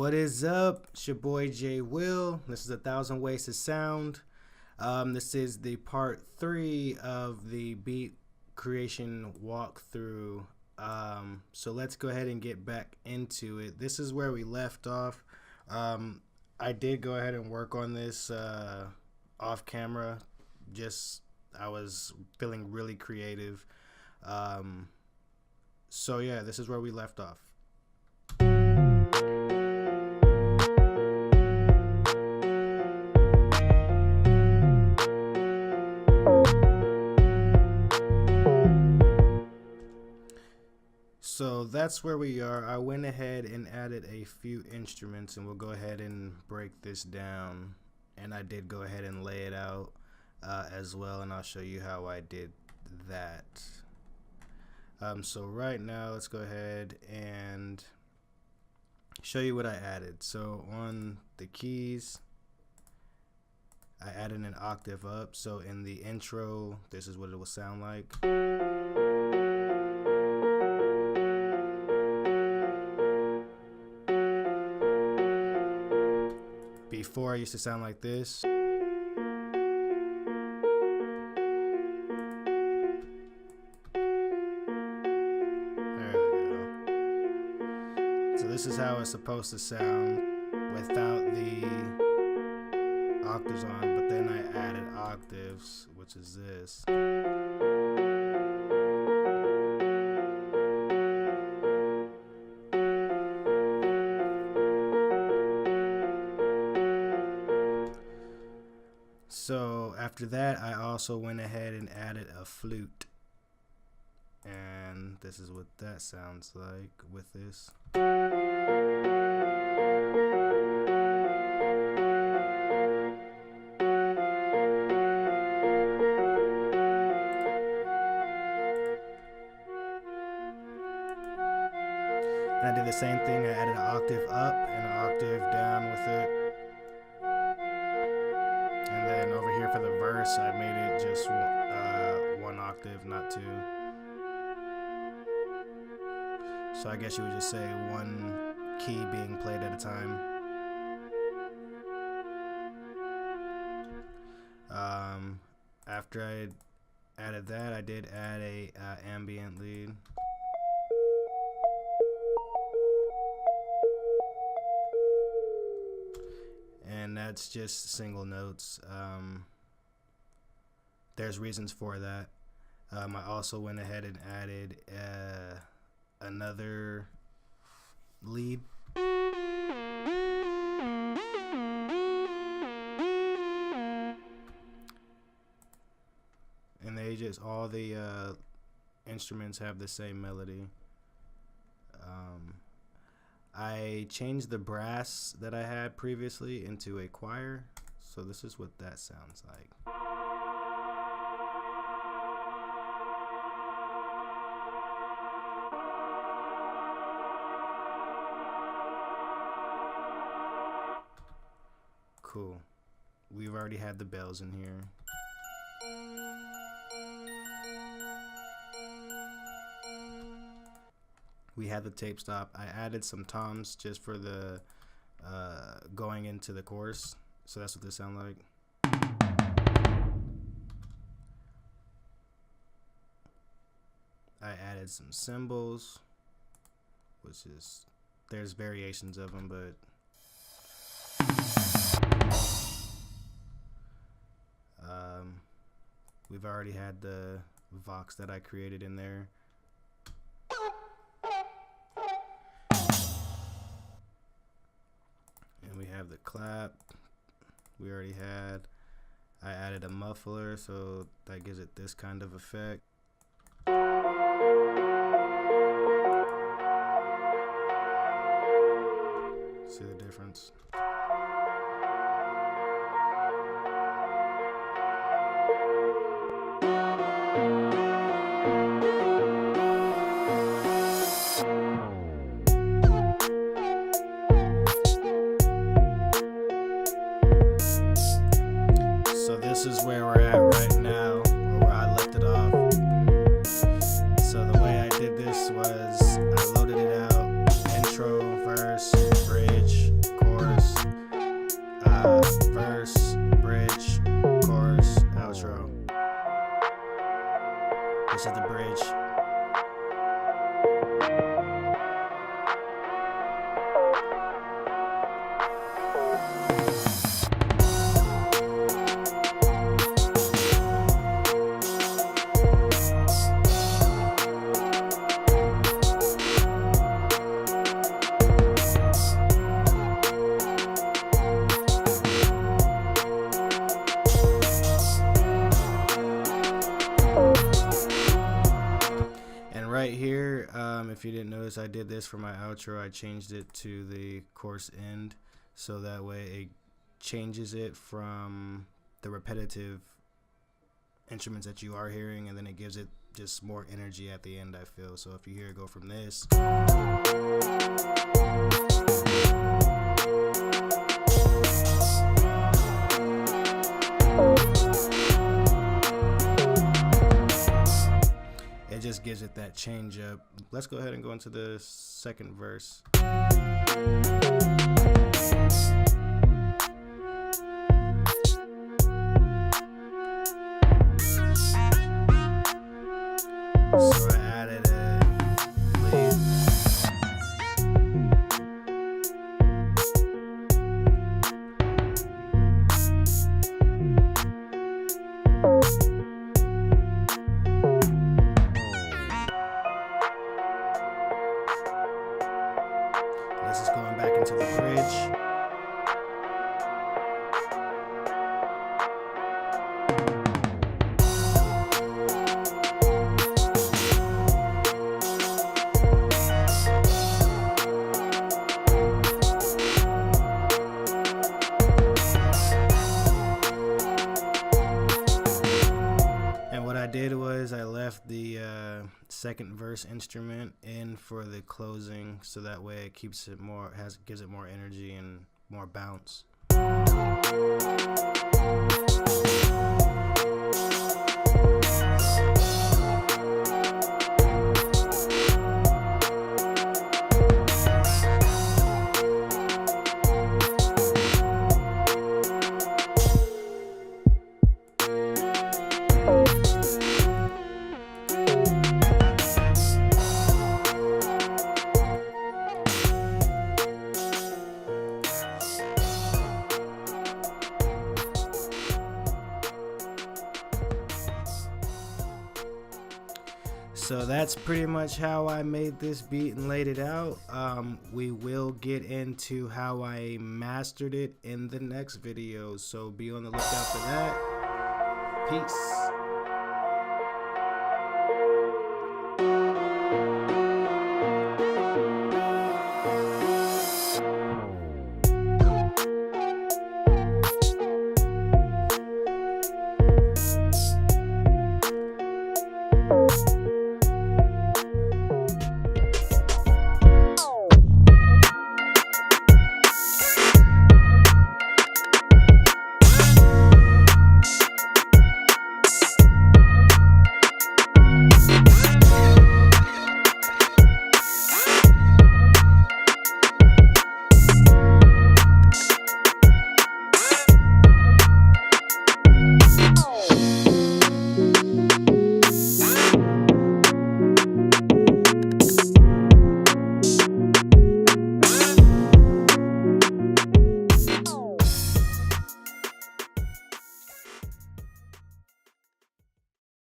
What is up? It's your boy JayWil. This is 1,000 Ways to Sound. This is the part 3 of the beat creation walkthrough. So let's go ahead and get back into it. This is where we left off. I did go ahead and work on this off camera. I was feeling really creative. So yeah, this is where we left off. So that's where we are. I went ahead and added a few instruments, and we'll go ahead and break this down. And I did go ahead and lay it out as well, and I'll show you how I did that. So right now, let's go ahead and show you what I added. So on the keys, I added an octave up. So in the intro, this is what it will sound like. Before, I used to sound like this. There we go. So this is how it's supposed to sound without the octaves on, but then I added octaves, which is this. So after that, I also went ahead and added a flute. And this is what that sounds like with this. And I did the same thing. I added an octave up and an octave down with it. And then over here for the verse, I made it just one octave, not two. So I guess you would just say one key being played at a time. After I added that, I did add a ambient lead. And that's just single notes. There's reasons for that. I also went ahead and added another lead. And they just, all the instruments have the same melody. I changed the brass that I had previously into a choir, so this is what that sounds like. Cool. We've already had the bells in here. We had the tape stop. I added some toms just for the going into the chorus. So that's what this sounds like. I added some cymbals, which is, there's variations of them, but we've already had the vox that I created in there. And we have the clap we already had. I added a muffler, so that gives it this kind of effect. See the difference? This is where we're at right now, or where I left it off. So the way I did this was I loaded it out, intro, verse, bridge, This is the bridge. Right here, if you didn't notice, I did this for my outro. I changed it to the course end, so that way it changes it from the repetitive instruments that you are hearing, and then it gives it just more energy at the end, I feel. So if you hear it go from this, it just gives it that change up. Let's go ahead and go into the second verse. So I added a lead. This is going back into the bridge. And what I did was I left the second verse instrument in for the closing, so that way it keeps it more, gives it more energy and more bounce. So that's pretty much how I made this beat and laid it out. We will get into how I mastered it in the next video, so be on the lookout for that. Peace.